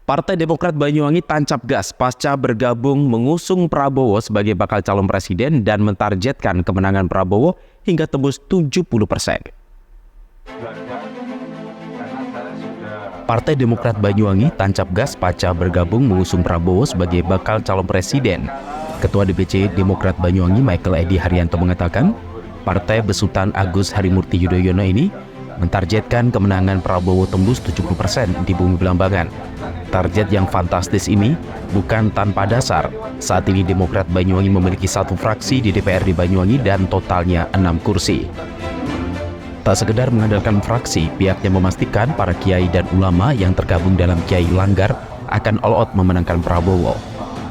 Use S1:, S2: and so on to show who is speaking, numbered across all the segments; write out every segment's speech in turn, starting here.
S1: Partai Demokrat Banyuwangi tancap gas pasca bergabung mengusung Prabowo sebagai bakal calon presiden dan mentargetkan kemenangan Prabowo hingga tembus 70%. Partai Demokrat Banyuwangi tancap gas pasca bergabung mengusung Prabowo sebagai bakal calon presiden. Ketua DPC Demokrat Banyuwangi Michael Edi Haryanto mengatakan, Partai besutan Agus Harimurti Yudhoyono ini mentargetkan kemenangan Prabowo tembus 70% di Bumi Belambangan. Target yang fantastis ini bukan tanpa dasar. Saat ini Demokrat Banyuwangi memiliki satu fraksi di DPRD Banyuwangi dan totalnya 6 kursi. Tak sekedar mengandalkan fraksi, pihaknya memastikan para kiai dan ulama yang tergabung dalam Kiai Langgar akan all out memenangkan Prabowo.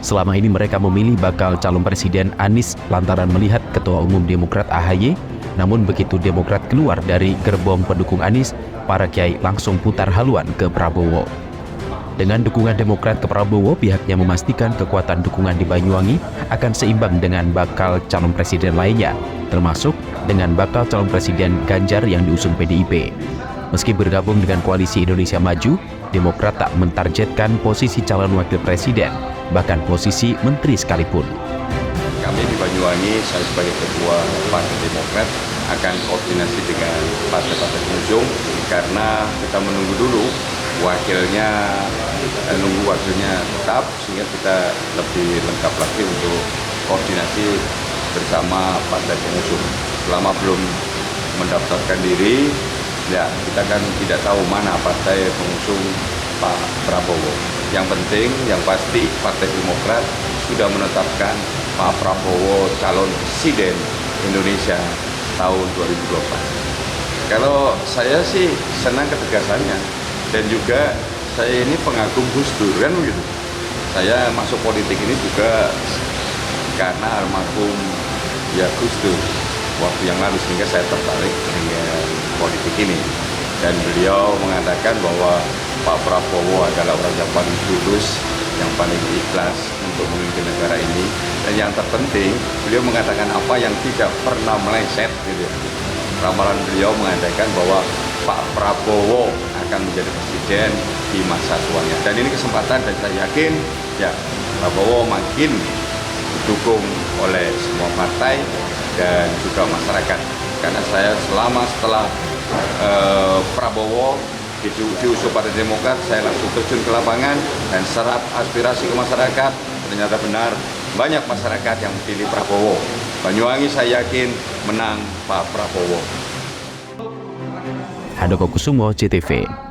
S1: Selama ini mereka memilih bakal calon presiden Anies lantaran melihat Ketua Umum Demokrat AHY, namun begitu Demokrat keluar dari gerbong pendukung Anies, para kiai langsung putar haluan ke Prabowo. Dengan dukungan Demokrat ke Prabowo, pihaknya memastikan kekuatan dukungan di Banyuwangi akan seimbang dengan bakal calon presiden lainnya, termasuk dengan bakal calon presiden Ganjar yang diusung PDIP. Meski bergabung dengan Koalisi Indonesia Maju, Demokrat tak mentargetkan posisi calon wakil presiden, bahkan posisi menteri sekalipun.
S2: Kami di Banyuwangi, saya sebagai ketua Partai Demokrat akan koordinasi dengan partai-partai pengusung karena kita menunggu dulu nunggu wakilnya tetap sehingga kita lebih lengkap lagi untuk koordinasi bersama partai pengusung. Selama belum mendaftarkan diri, ya kita kan tidak tahu mana partai pengusung Pak Prabowo. Yang penting, yang pasti Partai Demokrat sudah menetapkan Pak Prabowo calon presiden Indonesia tahun 2024. Kalau saya sih senang ketegasannya dan juga saya ini pengagum Gus Dur kan begitu. Saya masuk politik ini juga karena almarhum ya Gus Dur waktu yang lalu sehingga saya tertarik dengan politik ini. Dan beliau mengatakan bahwa Pak Prabowo adalah orang yang paling tulus, yang paling ikhlas untuk memimpin negara ini. Dan yang terpenting, beliau mengatakan apa yang tidak pernah meleset. Gitu. Ramalan beliau mengatakan bahwa Pak Prabowo akan menjadi presiden di masa tuanya. Dan ini kesempatan dan saya yakin ya Prabowo makin didukung oleh semua partai dan juga masyarakat. Karena saya setelah Prabowo diusung Partai Demokrat, saya langsung terjun ke lapangan dan serap aspirasi ke masyarakat. Ternyata benar, banyak masyarakat yang memilih Prabowo. Banyuwangi saya yakin menang Pak Prabowo.
S1: Handoko Kusumo, CTV.